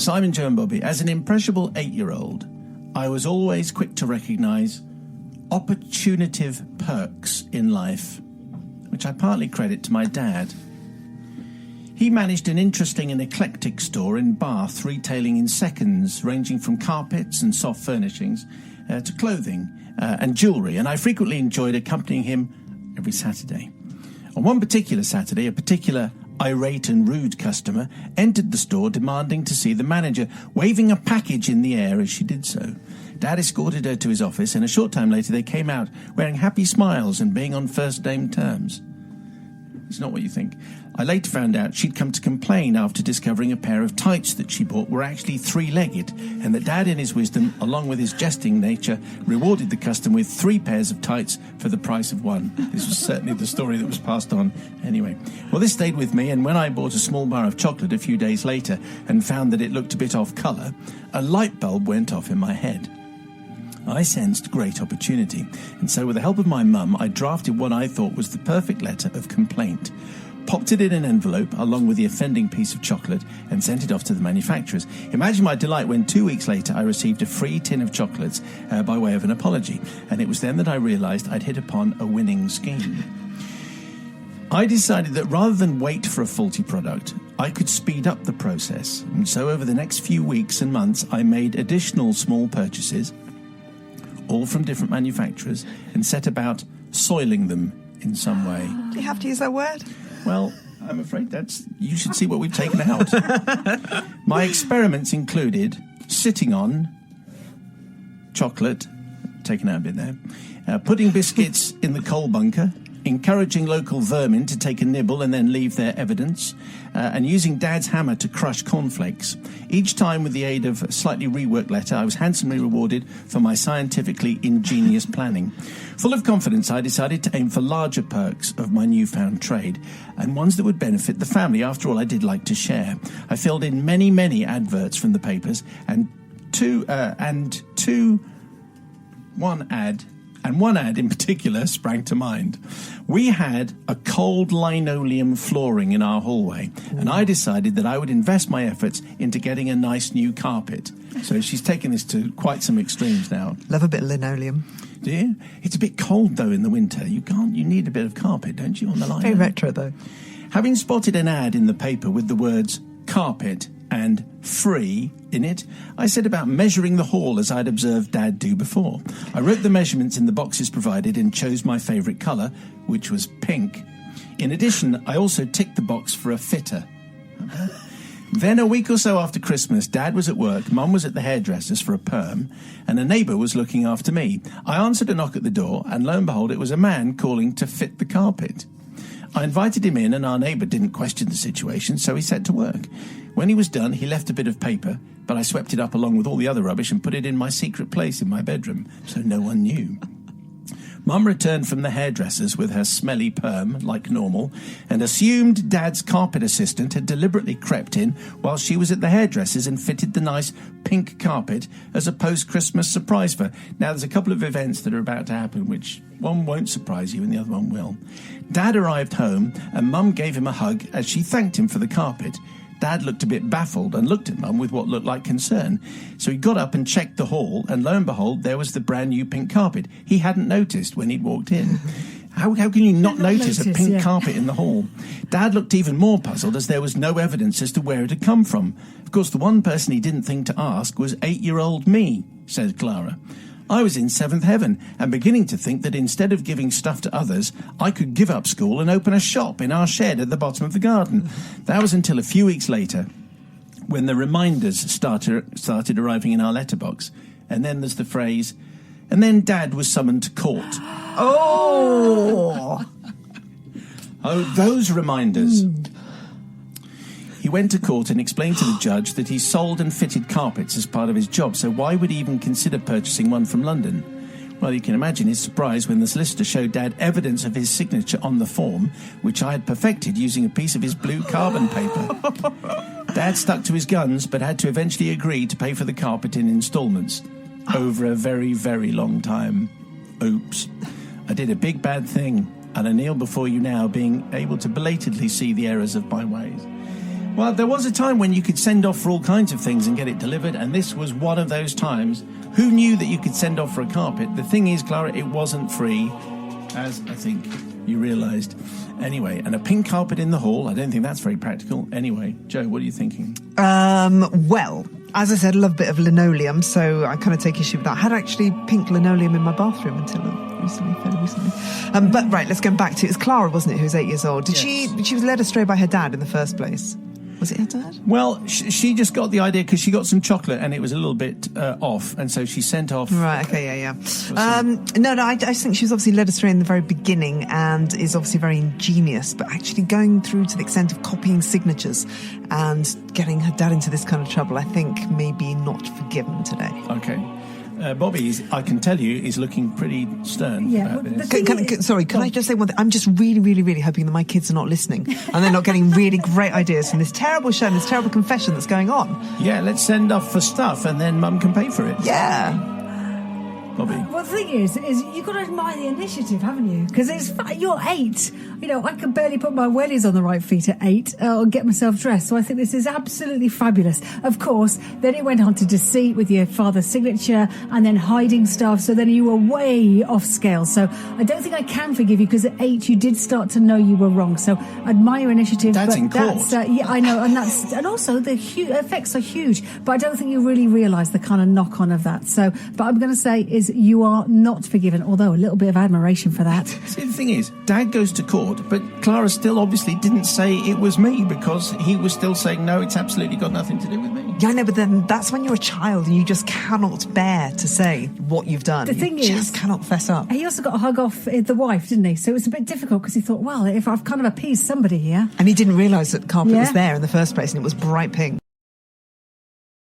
Simon, Joe and Bobby, as an impressionable 8-year-old, I was always quick to recognise opportunative perks in life, which I partly credit to my dad. He managed an interesting and eclectic store in Bath, retailing in seconds, ranging from carpets and soft furnishings to clothing and jewellery, and I frequently enjoyed accompanying him every Saturday. On one particular Saturday, a particular irate and rude customer entered the store demanding to see the manager, waving a package in the air as she did so. Dad escorted her to his office, and a short time later they came out wearing happy smiles and being on first-name terms. It's not what you think. I later found out she'd come to complain after discovering a pair of tights that she bought were actually three-legged, and that Dad, in his wisdom, along with his jesting nature, rewarded the customer with 3 pairs of tights for the price of 1. This was certainly the story that was passed on. Anyway, well, this stayed with me, and when I bought a small bar of chocolate a few days later and found that it looked a bit off colour, a light bulb went off in my head. I sensed great opportunity, and so with the help of my mum, I drafted what I thought was the perfect letter of complaint, popped it in an envelope along with the offending piece of chocolate, and sent it off to the manufacturers. Imagine my delight when 2 weeks later I received a free tin of chocolates by way of an apology, and it was then that I realised I'd hit upon a winning scheme. I decided that rather than wait for a faulty product, I could speed up the process, and so over the next few weeks and months I made additional small purchases, all from different manufacturers, and set about soiling them in some way. Do you have to use that word? Well, I'm afraid you should see what we've taken out. My experiments included sitting on chocolate, taken out a bit there, putting biscuits in the coal bunker, encouraging local vermin to take a nibble and then leave their evidence, and using Dad's hammer to crush cornflakes. Each time, with the aid of a slightly reworked letter, I was handsomely rewarded for my scientifically ingenious planning. Full of confidence, I decided to aim for larger perks of my newfound trade, and ones that would benefit the family. After all, I did like to share. I filled in many adverts from the papers, one ad in particular sprang to mind. We had a cold linoleum flooring in our hallway, and I decided that I would invest my efforts into getting a nice new carpet. So she's taken this to quite some extremes now. Love a bit of linoleum. Do you? It's a bit cold, though, in the winter. You need a bit of carpet, don't you, on the line? Very retro, though. Having spotted an ad in the paper with the words carpet and free in it, I set about measuring the hall as I'd observed Dad do before. I wrote the measurements in the boxes provided and chose my favourite colour, which was pink. In addition, I also ticked the box for a fitter. Then a week or so after Christmas, Dad was at work, Mum was at the hairdresser's for a perm, and a neighbour was looking after me. I answered a knock at the door, and lo and behold, it was a man calling to fit the carpet. I invited him in, and our neighbour didn't question the situation, so he set to work. When he was done, he left a bit of paper, but I swept it up along with all the other rubbish and put it in my secret place in my bedroom, so no one knew. Mum returned from the hairdresser's with her smelly perm, like normal, and assumed Dad's carpet assistant had deliberately crept in while she was at the hairdresser's and fitted the nice pink carpet as a post-Christmas surprise for her. Now, there's a couple of events that are about to happen, which one won't surprise you and the other one will. Dad arrived home, and Mum gave him a hug as she thanked him for the carpet. Dad looked a bit baffled and looked at Mum with what looked like concern. So he got up and checked the hall, and lo and behold, there was the brand new pink carpet. He hadn't noticed when he'd walked in. How can you not notice a pink carpet in the hall? Dad looked even more puzzled as there was no evidence as to where it had come from. Of course, the one person he didn't think to ask was 8-year-old me, said Clara. I was in seventh heaven and beginning to think that instead of giving stuff to others, I could give up school and open a shop in our shed at the bottom of the garden. That was until a few weeks later, when the reminders started arriving in our letterbox. And then there's the phrase, and then Dad was summoned to court. Oh, those reminders. He went to court and explained to the judge that he sold and fitted carpets as part of his job, so why would he even consider purchasing one from London? Well, you can imagine his surprise when the solicitor showed Dad evidence of his signature on the form, which I had perfected using a piece of his blue carbon paper. Dad stuck to his guns, but had to eventually agree to pay for the carpet in instalments over a very, very long time. Oops. I did a big bad thing, and I kneel before you now, being able to belatedly see the errors of my ways. Well, there was a time when you could send off for all kinds of things and get it delivered, and this was one of those times. Who knew that you could send off for a carpet? The thing is, Clara, it wasn't free, as I think you realised. Anyway, and a pink carpet in the hall, I don't think that's very practical. Anyway, Joe, what are you thinking? Well, as I said, I love a bit of linoleum, so I kind of take issue with that. I had actually pink linoleum in my bathroom until fairly recently. But right, let's go back to it. It was Clara, wasn't it, who was 8 years old? She was led astray by her dad in the first place. Was it her dad? Well, she just got the idea because she got some chocolate and it was a little bit off, and so she sent off... Right, okay, yeah. No, I think she was obviously led astray in the very beginning and is obviously very ingenious, but actually going through to the extent of copying signatures and getting her dad into this kind of trouble, I think maybe not forgiven today. Okay. Bobby, I can tell you, is looking pretty stern about this. Can I just say one thing? I'm just really, really, really hoping that my kids are not listening and they're not getting really great ideas from this terrible show and this terrible confession that's going on. Yeah, let's send off for stuff and then Mum can pay for it. Yeah. Bobby. Well, the thing is you've got to admire the initiative, haven't you? Because you're 8. You know, I can barely put my wellies on the right feet at 8 or get myself dressed. So I think this is absolutely fabulous. Of course, then it went on to deceit with your father's signature and then hiding stuff. So then you were way off scale. So I don't think I can forgive you because at 8 you did start to know you were wrong. So admire your initiative. Dad's in court. Yeah, I know, and also the effects are huge. But I don't think you really realise the kind of knock-on of that. So, but I'm going to say is you are not forgiven, although a little bit of admiration for that. See, the thing is, Dad goes to court, but Clara still obviously didn't say it was me because he was still saying, no, it's absolutely got nothing to do with me. Yeah, I know, but then that's when you're a child and you just cannot bear to say what you've done. The thing you just cannot fess up. He also got a hug off the wife, didn't he? So it was a bit difficult because he thought, well, if I've kind of appeased somebody here. And he didn't realise that the carpet was there in the first place and it was bright pink.